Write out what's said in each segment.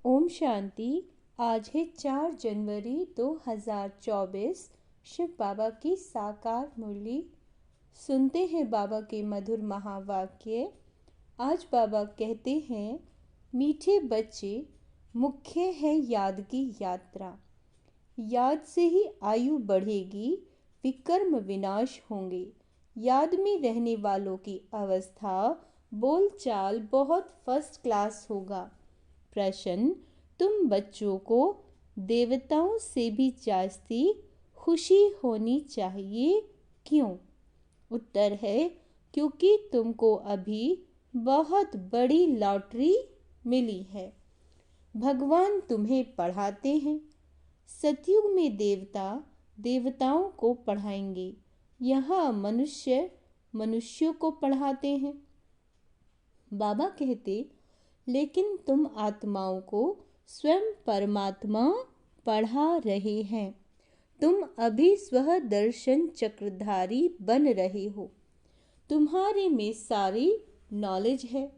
ओम शांति। आज है 4 जनवरी 2024। शिव बाबा की साकार मुरली सुनते हैं। बाबा के मधुर महावाक्य। आज बाबा कहते हैं, मीठे बच्चे, मुख्य है याद की यात्रा। याद से ही आयु बढ़ेगी, विकर्म विनाश होंगे। याद में रहने वालों की अवस्था बोलचाल बहुत फर्स्ट क्लास होगा। प्रश्न, तुम बच्चों को देवताओं से भी जास्ती खुशी होनी चाहिए, क्यों? उत्तर है, क्योंकि तुमको अभी बहुत बड़ी लॉटरी मिली है। भगवान तुम्हें पढ़ाते हैं। सतयुग में देवता देवताओं को पढ़ाएंगे, यहाँ मनुष्य मनुष्यों को पढ़ाते हैं। बाबा कहते, लेकिन तुम आत्माओं को स्वयं परमात्मा पढ़ा रहे हैं। तुम अभी स्व दर्शन चक्रधारी बन रहे हो। तुम्हारे में सारी नॉलेज है,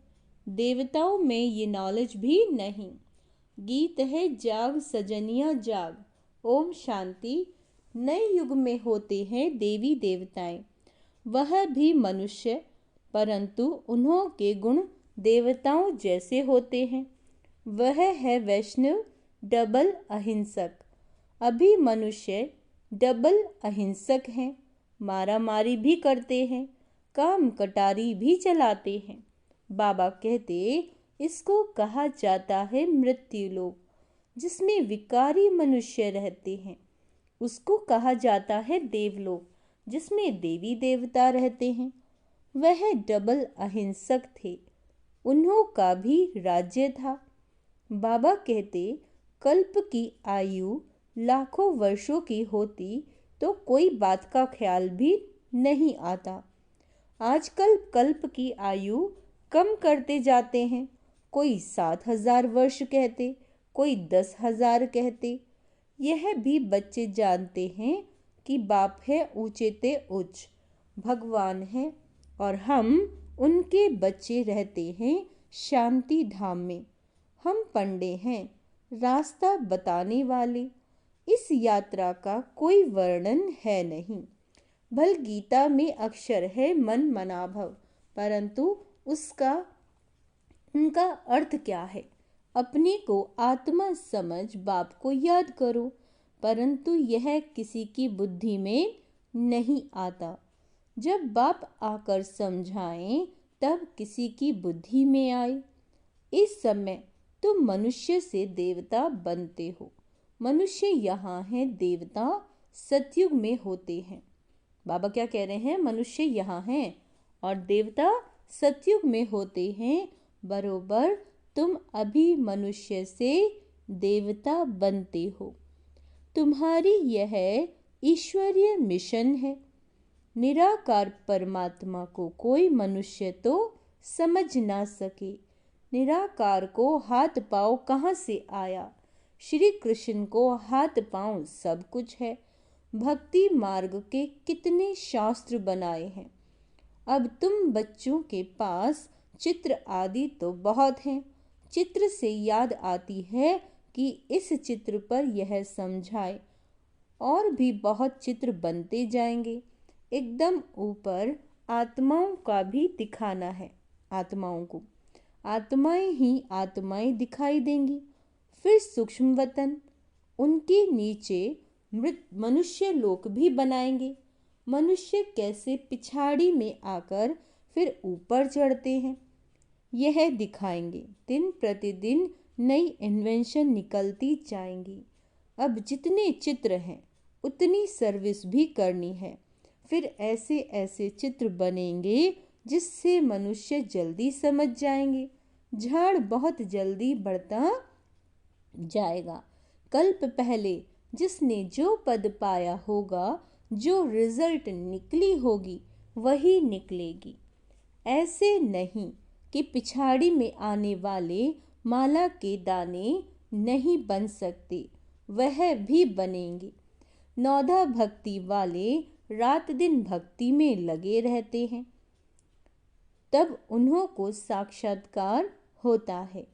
देवताओं में ये नॉलेज भी नहीं। गीत है, जाग सजनिया जाग। ओम शांति। नए युग में होते हैं देवी देवताएं, वह भी मनुष्य, परंतु उन्हों के गुण देवताओं जैसे होते हैं। वह है वैष्णव डबल अहिंसक। अभी मनुष्य डबल अहिंसक हैं, मारा मारी भी करते हैं, काम कटारी भी चलाते हैं। बाबा कहते, इसको कहा जाता है मृत्यु लोक, जिसमें विकारी मनुष्य रहते हैं। उसको कहा जाता है देवलोक, जिसमें देवी देवता रहते हैं। वह डबल अहिंसक थे, उन्हों का भी राज्य था। बाबा कहते, कल्प की आयु लाखों वर्षों की होती तो कोई बात का ख्याल भी नहीं आता। आजकल कल्प की आयु कम करते जाते हैं। कोई 7,000 वर्ष कहते, कोई 10,000 कहते। यह भी बच्चे जानते हैं कि बाप है ऊंचे ते उच्च, भगवान है और हम उनके बच्चे रहते हैं शांति धाम में। हम पंडे हैं, रास्ता बताने वाले। इस यात्रा का कोई वर्णन है नहीं। भल गीता में अक्षर है मन मनाभव, परंतु उनका अर्थ क्या है? अपने को आत्मा समझ बाप को याद करो, परंतु यह किसी की बुद्धि में नहीं आता। जब बाप आकर समझाएं, तब किसी की बुद्धि में आए। इस समय तुम मनुष्य से देवता बनते हो। मनुष्य यहाँ हैं, देवता सतयुग में होते हैं। बाबा क्या कह रहे हैं? मनुष्य यहाँ हैं और देवता सतयुग में होते हैं। बरोबर तुम अभी मनुष्य से देवता बनते हो। तुम्हारी यह ईश्वरीय मिशन है। निराकार परमात्मा को कोई मनुष्य तो समझ ना सके। निराकार को हाथ पाँव कहाँ से आया? श्री कृष्ण को हाथ पाँव सब कुछ है। भक्ति मार्ग के कितने शास्त्र बनाए हैं। अब तुम बच्चों के पास चित्र आदि तो बहुत हैं। चित्र से याद आती है कि इस चित्र पर यह समझाए। और भी बहुत चित्र बनते जाएंगे। एकदम ऊपर आत्माओं का भी दिखाना है। आत्माओं को आत्माएं ही आत्माएं दिखाई देंगी। फिर सूक्ष्म वतन, उनके नीचे मनुष्य लोक भी बनाएंगे। मनुष्य कैसे पिछाड़ी में आकर फिर ऊपर चढ़ते हैं, यह दिखाएंगे। दिन प्रतिदिन नई इन्वेंशन निकलती जाएंगी। अब जितने चित्र हैं उतनी सर्विस भी करनी है। फिर ऐसे ऐसे चित्र बनेंगे जिससे मनुष्य जल्दी समझ जाएंगे। झाड़ बहुत जल्दी बढ़ता जाएगा। कल्प पहले जिसने जो पद पाया होगा, जो रिजल्ट निकली होगी, वही निकलेगी। ऐसे नहीं कि पिछाड़ी में आने वाले माला के दाने नहीं बन सकते, वह भी बनेंगे। नौधा भक्ति वाले रात दिन भक्ति में लगे रहते हैं, तब उन्हों को साक्षात्कार होता है।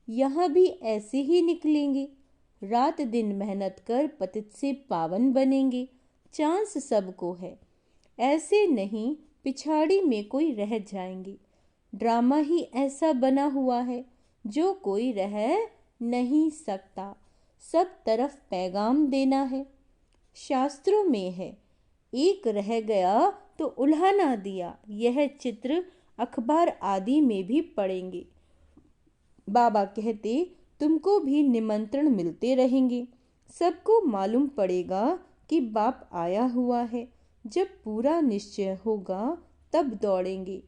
यहाँ भी ऐसे ही निकलेंगे। रात दिन मेहनत कर पतित से पावन बनेंगे। चांस सबको है, ऐसे नहीं पिछाड़ी में कोई रह जाएंगे। ड्रामा ही ऐसा बना हुआ है जो कोई रह नहीं सकता। सब तरफ पैगाम देना है। शास्त्रों में है, एक रह गया तो उल्हा ना दिया। यह चित्र अखबार आदि में भी पढ़ेंगे। बाबा कहते तुमको भी निमंत्रण मिलते रहेंगे। सबको मालूम पड़ेगा कि बाप आया हुआ है। जब पूरा निश्चय होगा तब दौड़ेंगे।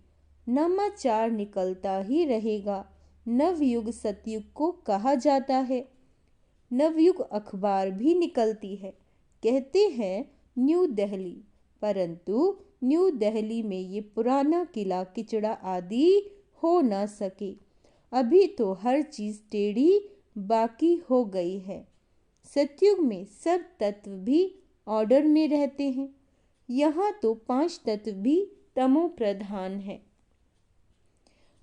नवाचार निकलता ही रहेगा। नवयुग सतयुग को कहा जाता है। नवयुग अखबार भी निकलती है। कहते हैं न्यू दिल्ली, परंतु न्यू दिल्ली में ये पुराना किला किचड़ा आदि हो न सके। अभी तो हर चीज टेढ़ी बाकी हो गई है। सतयुग में सब तत्व भी ऑर्डर में रहते हैं। यहाँ तो 5 तत्व भी तमो प्रधान है।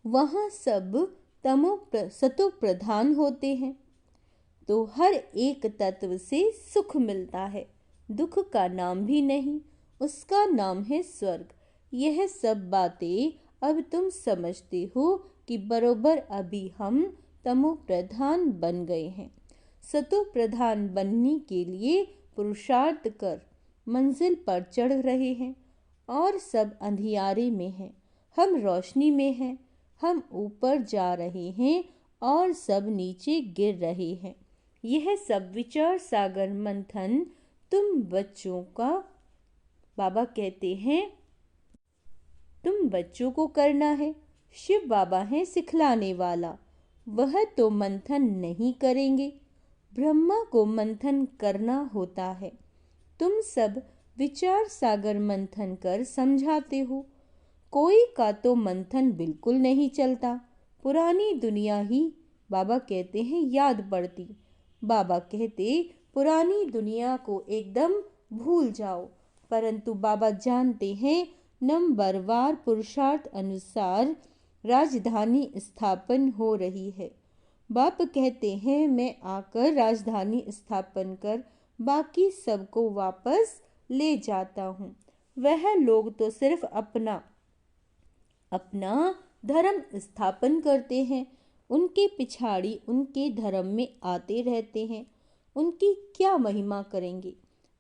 वहाँ सब सतो प्रधान होते हैं। तो हर एक तत्व से सुख मिलता है। दुख का नाम भी नहीं, उसका नाम है स्वर्ग। यह सब बातें अब तुम समझते हो कि बरोबर अभी हम तमो प्रधान बन गए हैं। सतो प्रधान बनने के लिए पुरुषार्थ कर मंजिल पर चढ़ रहे हैं और सब अंधियारे में हैं। हम रोशनी में हैं। हम ऊपर जा रहे हैं और सब नीचे गिर रहे हैं। यह सब विचार सागर मंथन तुम बच्चों का, बाबा कहते हैं, तुम बच्चों को करना है। शिव बाबा हैं सिखलाने वाला, वह तो मंथन नहीं करेंगे। ब्रह्मा को मंथन करना होता है। तुम सब विचार सागर मंथन कर समझाते हो। कोई का तो मंथन बिल्कुल नहीं चलता। पुरानी दुनिया ही, बाबा कहते हैं, याद पड़ती। बाबा कहते पुरानी दुनिया को एकदम भूल जाओ, परंतु बाबा जानते हैं नंबरवार पुरुषार्थ अनुसार राजधानी स्थापन हो रही है। बाप कहते हैं मैं आकर राजधानी स्थापन कर बाकी सबको वापस ले जाता हूँ। वह लोग तो सिर्फ अपना धर्म स्थापन करते हैं। उनके पिछाड़ी उनके धर्म में आते रहते हैं। उनकी क्या महिमा करेंगे?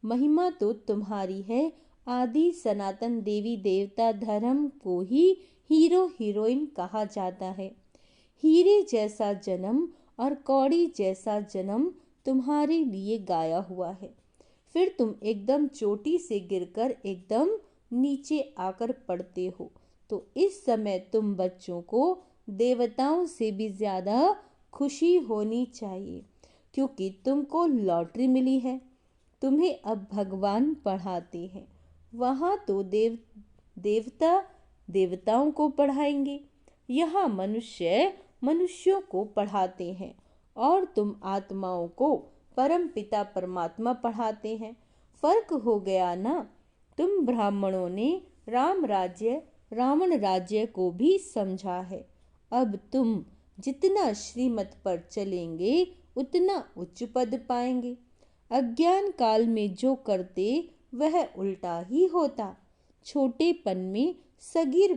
महिमा तो तुम्हारी है। आदि सनातन देवी देवता धर्म को ही हीरो हीरोइन कहा जाता है। हीरे जैसा जन्म और कौड़ी जैसा जन्म तुम्हारे लिए गाया हुआ है। फिर तुम एकदम चोटी से गिरकर एकदम नीचे आकर पड़ते हो। तो इस समय तुम बच्चों को देवताओं से भी ज़्यादा खुशी होनी चाहिए, क्योंकि तुमको लॉटरी मिली है। तुम्हें अब भगवान पढ़ाते हैं। वहाँ तो देवता देवताओं को पढ़ाएंगे। यहाँ मनुष्य मनुष्यों को पढ़ाते हैं और तुम आत्माओं को परम पिता परमात्मा पढ़ाते हैं। फर्क हो गया ना? तुम ब्राह्मणों ने राम राज्य रावण राज्य को भी समझा है। अब तुम जितना श्रीमत पर चलेंगे उतना उच्च पद पाएंगे। अज्ञान काल में जो करते वह उल्टा ही होता। छोटेपन में सगीर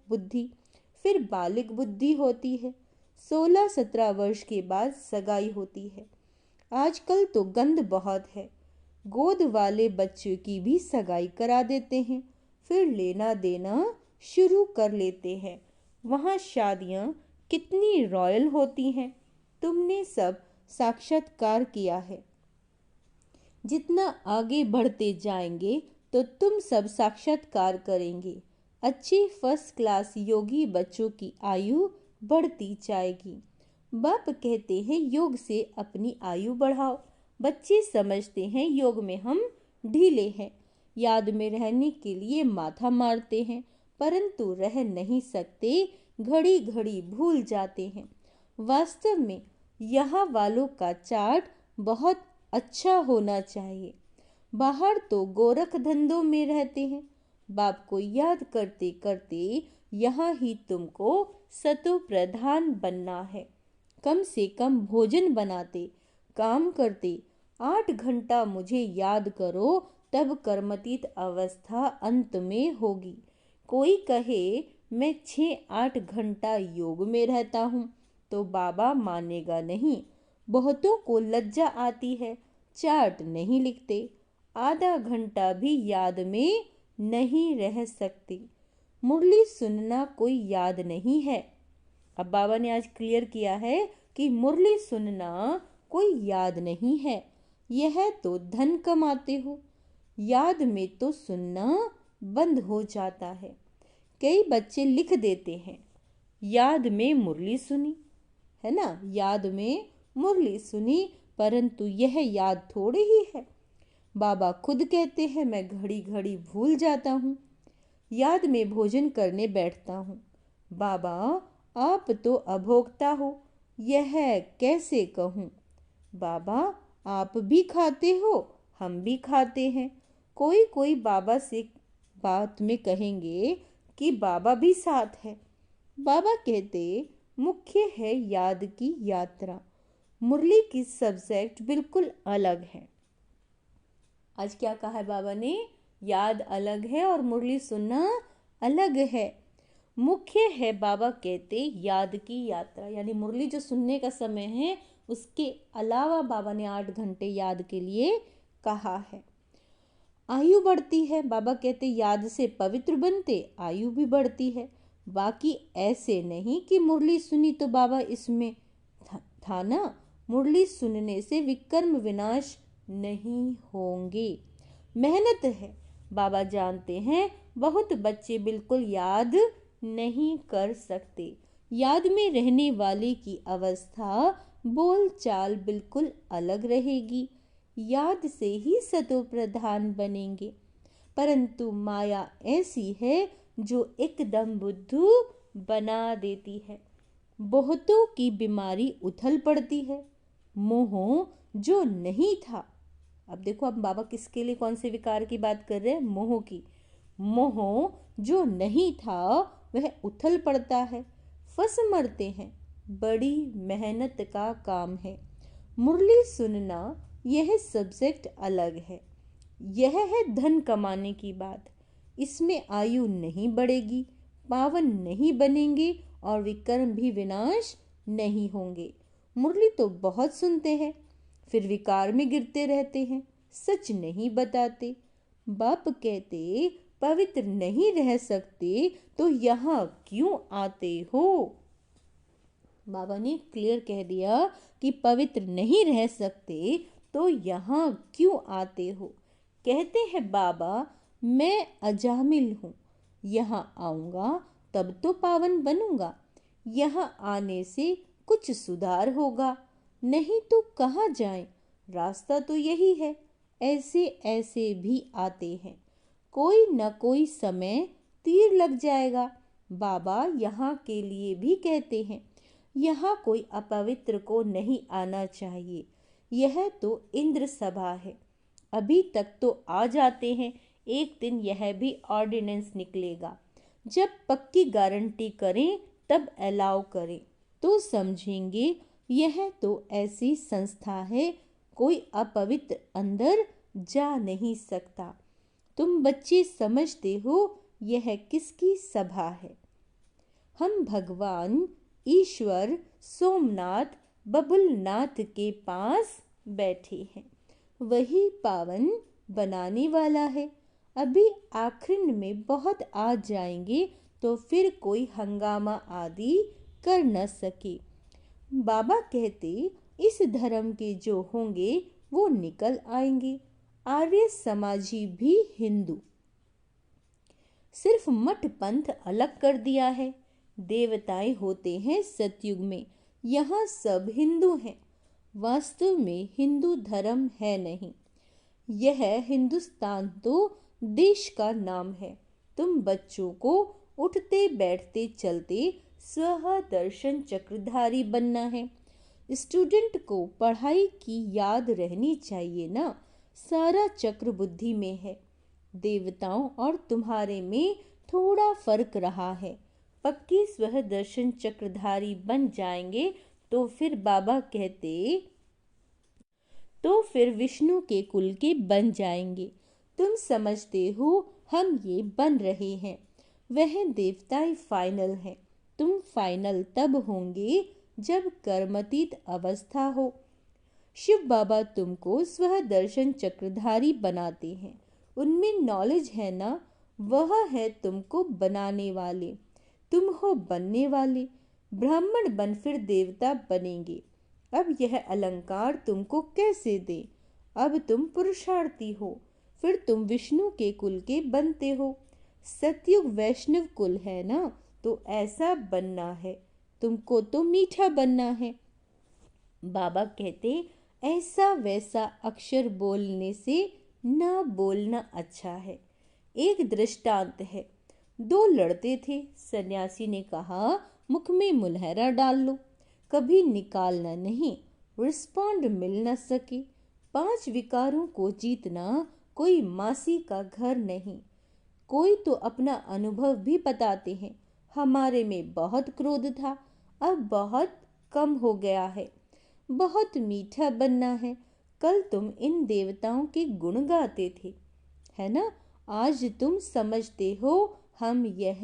बुद्धि, फिर बालिक बुद्धि होती है। 16-17 वर्ष के बाद सगाई होती है। आजकल तो गंद बहुत है। गोद वाले बच्चों की भी सगाई करा देते हैं, फिर लेना देना शुरू कर लेते हैं। वहाँ शादियाँ कितनी रॉयल होती हैं। तुमने सब साक्षात्कार किया है। जितना आगे बढ़ते जाएंगे तो तुम सब साक्षात्कार करेंगे। अच्छे फर्स्ट क्लास योगी बच्चों की आयु बढ़ती जाएगी। बाप कहते हैं योग से अपनी आयु बढ़ाओ। बच्चे समझते हैं योग में हम ढीले हैं। याद में रहने के लिए माथा मारते हैं, परंतु रह नहीं सकते। घड़ी घड़ी भूल जाते हैं। वास्तव में यहाँ वालों का चार्ट बहुत अच्छा होना चाहिए। बाहर तो गोरख धंधों में रहते हैं। बाप को याद करते करते यहाँ ही तुमको सतो प्रधान बनना है। कम से कम भोजन बनाते, काम करते। 8 घंटा मुझे याद करो, तब कर्मतीत अवस्था अंत में होगी। कोई कहे मैं 6-8 घंटा योग में रहता हूँ तो बाबा मानेगा नहीं। बहुतों को लज्जा आती है, चार्ट नहीं लिखते, आधा घंटा भी याद में नहीं रह सकते। मुरली सुनना कोई याद नहीं है। अब बाबा ने आज क्लियर किया है कि मुरली सुनना कोई याद नहीं है, यह तो धन कमाते हो। याद में तो सुनना बंद हो जाता है। कई बच्चे लिख देते हैं, याद में मुरली सुनी, है ना, याद में मुरली सुनी, परंतु यह याद थोड़ी ही है। बाबा खुद कहते हैं मैं घड़ी घड़ी भूल जाता हूँ। याद में भोजन करने बैठता हूँ। बाबा आप तो अभोक्ता हो, यह कैसे कहूँ। बाबा आप भी खाते हो, हम भी खाते हैं। कोई कोई बाबा से बात में कहेंगे कि बाबा भी साथ है। बाबा कहते मुख्य है याद की यात्रा, मुरली की सब्जेक्ट बिल्कुल अलग है। आज क्या कहा है बाबा ने, याद अलग है और मुरली सुनना अलग है। मुख्य है बाबा कहते याद की यात्रा, यानी मुरली जो सुनने का समय है उसके अलावा बाबा ने 8 घंटे याद के लिए कहा है। आयु बढ़ती है, बाबा कहते याद से पवित्र बनते, आयु भी बढ़ती है। बाकी ऐसे नहीं कि मुरली सुनी तो बाबा इसमें था ना। मुरली सुनने से विकर्म विनाश नहीं होंगे। मेहनत है, बाबा जानते हैं बहुत बच्चे बिल्कुल याद नहीं कर सकते। याद में रहने वाले की अवस्था बोल चाल बिल्कुल अलग रहेगी। याद से ही सतो प्रधान बनेंगे, परंतु माया ऐसी है जो एकदम बुद्धू बना देती है। बहुतों की बीमारी उथल पड़ती है। मोह जो नहीं था, अब देखो अब बाबा किसके लिए कौन से विकार की बात कर रहे हैं, मोह की। मोह जो नहीं था वह उथल पड़ता है, फंस मरते हैं। बड़ी मेहनत का काम है। मुरली सुनना यह सब्जेक्ट अलग है। यह है धन कमाने की बात। इसमें आयु नहीं बढ़ेगी, पावन नहीं बनेंगे और विकर्म भी विनाश नहीं होंगे। मुरली तो बहुत सुनते हैं, फिर विकार में गिरते रहते हैं, सच नहीं बताते। बाप कहते पवित्र नहीं रह सकते तो यहाँ क्यों आते हो। बाबा ने क्लियर कह दिया कि पवित्र नहीं रह सकते तो यहाँ क्यों आते हो। कहते हैं बाबा मैं अजामिल हूँ, यहाँ आऊँगा तब तो पावन बनूंगा। यहाँ आने से कुछ सुधार होगा, नहीं तो कहाँ जाएं, रास्ता तो यही है। ऐसे ऐसे भी आते हैं, कोई न कोई समय तीर लग जाएगा। बाबा यहाँ के लिए भी कहते हैं यहाँ कोई अपवित्र को नहीं आना चाहिए, यह तो इंद्र सभा है। अभी तक तो आ जाते हैं, एक दिन यह भी ऑर्डिनेंस निकलेगा। जब पक्की गारंटी करें तब अलाउ करें तो समझेंगे यह तो ऐसी संस्था है, कोई अपवित्र अंदर जा नहीं सकता। तुम बच्चे समझते हो यह किसकी सभा है। हम भगवान ईश्वर सोमनाथ बबुलनाथ के पास बैठे हैं, वही पावन बनाने वाला है। अभी आखिर में बहुत आ जाएंगे तो फिर कोई हंगामा आदि कर न सके। बाबा कहते इस धर्म के जो होंगे वो निकल आएंगे। आर्य समाजी भी हिंदू, सिर्फ मठ पंथ अलग कर दिया है। देवताएं होते हैं सतयुग में, यहाँ सब हिंदू हैं। वास्तव में हिंदू धर्म है नहीं, यह हिंदुस्तान तो देश का नाम है। तुम बच्चों को उठते बैठते चलते स्व दर्शन चक्रधारी बनना है। स्टूडेंट को पढ़ाई की याद रहनी चाहिए ना, सारा चक्र बुद्धि में है। देवताओं और तुम्हारे में थोड़ा फर्क रहा है। पक्की स्व दर्शन चक्रधारी बन जाएंगे तो फिर बाबा कहते, तो फिर विष्णु के कुल के बन जाएंगे। तुम समझते हो हम ये बन रहे हैं, वह देवताएं फाइनल है। तुम फाइनल तब होंगे जब कर्मातीत अवस्था हो। शिव बाबा तुमको स्व दर्शन चक्रधारी बनाते हैं। उनमें नॉलेज है ना, वह है तुमको बनाने वाले। तुम हो बनने वाले। ब्राह्मण बन फिर देवता बनेंगे। अब यह अलंकार तुमको कैसे दे? अब तुम पुरुषार्थी हो, फिर तुम विष्णु के कुल के बनते हो। सतयुग वैष्णव कुल है ना, तो ऐसा बनना है। तुमको तो मीठा बनना है। बाबा कहते, ऐसा वैसा अक्षर बोलने से ना बोलना अच्छा है। एक दृष्टांत है। दो लड़ते थे। सन्यासी ने कहा, मुख में मुलहरा डाल लो, कभी निकालना नहीं, रिस्पॉन्ड मिल न सके। 5 विकारों को जीतना कोई मासी का घर नहीं। कोई तो अपना अनुभव भी बताते हैं, हमारे में बहुत क्रोध था, अब बहुत कम हो गया है। बहुत मीठा बनना है। कल तुम इन देवताओं के गुण गाते थे, है ना? आज तुम समझते हो हम यह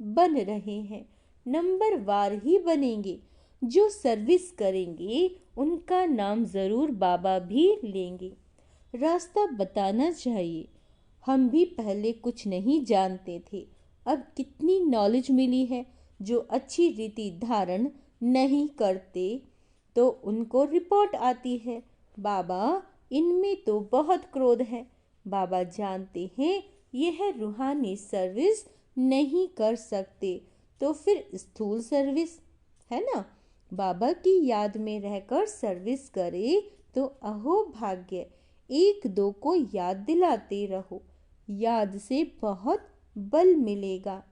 बन रहे हैं। नंबर वार ही बनेंगे। जो सर्विस करेंगे उनका नाम जरूर बाबा भी लेंगे। रास्ता बताना चाहिए। हम भी पहले कुछ नहीं जानते थे, अब कितनी नॉलेज मिली है। जो अच्छी रीति धारण नहीं करते तो उनको रिपोर्ट आती है, बाबा इनमें तो बहुत क्रोध है। बाबा जानते हैं यह रूहानी सर्विस नहीं कर सकते, तो फिर स्थूल सर्विस, है ना? बाबा की याद में रहकर सर्विस करे तो अहो भाग्य। 1-2 को याद दिलाते रहो, याद से बहुत बल मिलेगा।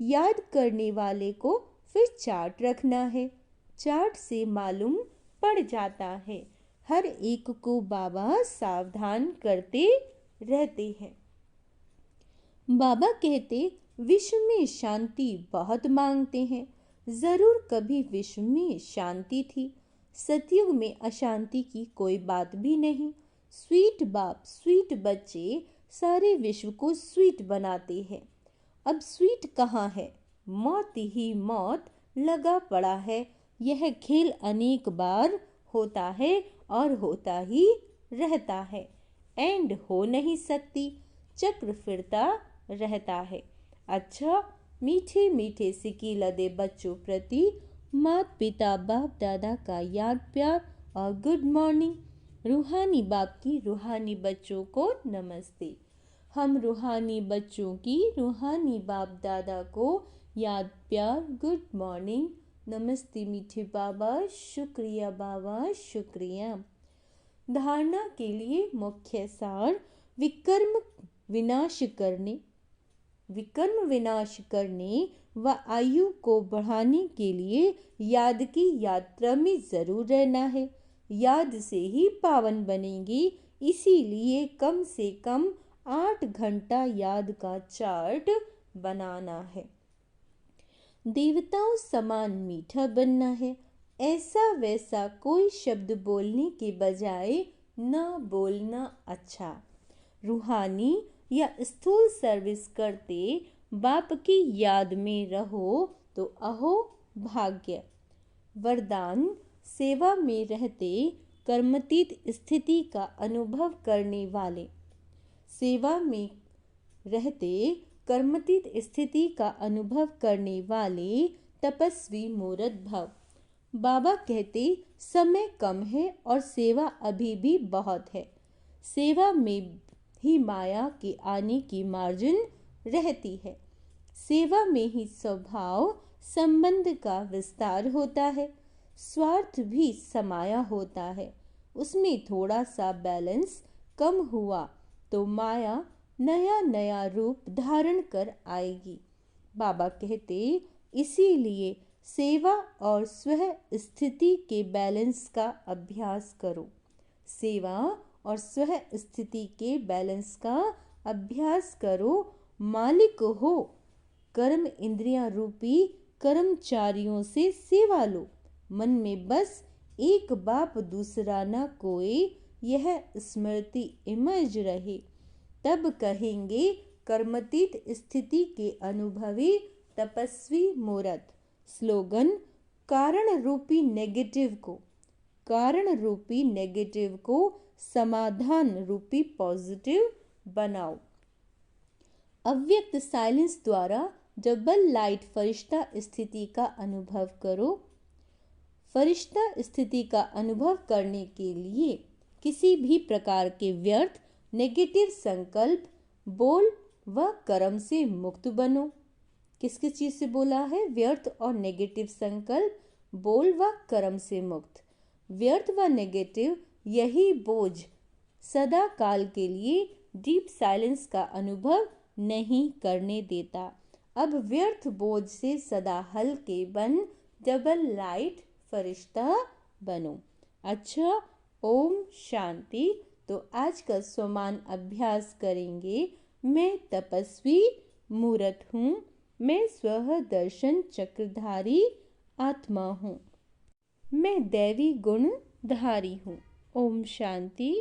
याद करने वाले को फिर चार्ट रखना है, चार्ट से मालूम पड़ जाता है। हर एक को बाबा सावधान करते रहते हैं। बाबा कहते, विश्व में शांति बहुत मांगते हैं। जरूर कभी विश्व में शांति थी। सतयुग में अशांति की कोई बात भी नहीं। स्वीट बाप स्वीट बच्चे सारे विश्व को स्वीट बनाते हैं। अब स्वीट कहाँ है? मौत ही मौत लगा पड़ा है। यह खेल अनेक बार होता है और होता ही रहता है। एंड हो नहीं सकती, चक्र फिरता रहता है। अच्छा, मीठे मीठे सिक्की लदे बच्चों प्रति माता पिता बाप दादा का याद प्यार और गुड मॉर्निंग। रूहानी बाप की रूहानी बच्चों को नमस्ते। हम रूहानी बच्चों की रूहानी बाप दादा को याद प्यार गुड मॉर्निंग नमस्ते मीठे बाबा, शुक्रिया बाबा, शुक्रिया। धारणा के लिए मुख्य सार, विकर्म विनाश करने व आयु को बढ़ाने के लिए याद की यात्रा में जरूर रहना है। याद से ही पावन बनेंगे, इसीलिए कम से कम 8 घंटा याद का चार्ट बनाना है। देवताओं समान मीठा बनना है। ऐसा वैसा कोई शब्द बोलने के बजाय न बोलना अच्छा। रूहानी या स्थूल सर्विस करते बाप की याद में रहो तो अहो भाग्य। वरदान, सेवा में रहते कर्मातीत स्थिति का अनुभव करने वाले। सेवा में रहते कर्मातीत स्थिति का अनुभव करने वाले तपस्वी मूर्त भव। बाबा कहते, समय कम है और सेवा अभी भी बहुत है। सेवा में ही माया के आने की मार्जिन रहती है। सेवा में ही स्वभाव संबंध का विस्तार होता है। स्वार्थ भी समाया होता है। उसमें थोड़ा सा बैलेंस कम हुआ तो माया नया नया रूप धारण कर आएगी। बाबा कहते, इसीलिए सेवा और स्व स्थिति के बैलेंस का अभ्यास करो। सेवा और स्व स्थिति के बैलेंस का अभ्यास करो। मालिक हो, कर्म इंद्रियां रूपी कर्मचारियों से सेवा लो। मन में बस एक बाप दूसरा न कोई, यह स्मृति इमर्ज रहे। तब कहेंगे कर्मतीत स्थिति के अनुभवी तपस्वी मूर्त। स्लोगन, कारण रूपी नेगेटिव को समाधान रूपी पॉजिटिव बनाओ। अव्यक्त साइलेंस द्वारा डबल लाइट फरिश्ता स्थिति का अनुभव करो। फरिश्ता स्थिति का अनुभव करने के लिए किसी भी प्रकार के व्यर्थ नेगेटिव संकल्प, बोल व कर्म से मुक्त बनो। किस किस चीज़ से बोला है? व्यर्थ और नेगेटिव संकल्प, बोल व कर्म से मुक्त। व्यर्थ व नेगेटिव यही बोझ सदा काल के लिए डीप साइलेंस का अनुभव नहीं करने देता। अब व्यर्थ बोझ से सदा हल्के बन डबल लाइट फरिश्ता बनो। अच्छा, ओम शांति। तो आज का स्वमान अभ्यास करेंगे। मैं तपस्वी मूर्त हूँ, मैं स्वह दर्शन चक्रधारी आत्मा हूँ, मैं दैवी गुण धारी हूँ। ओम शांति।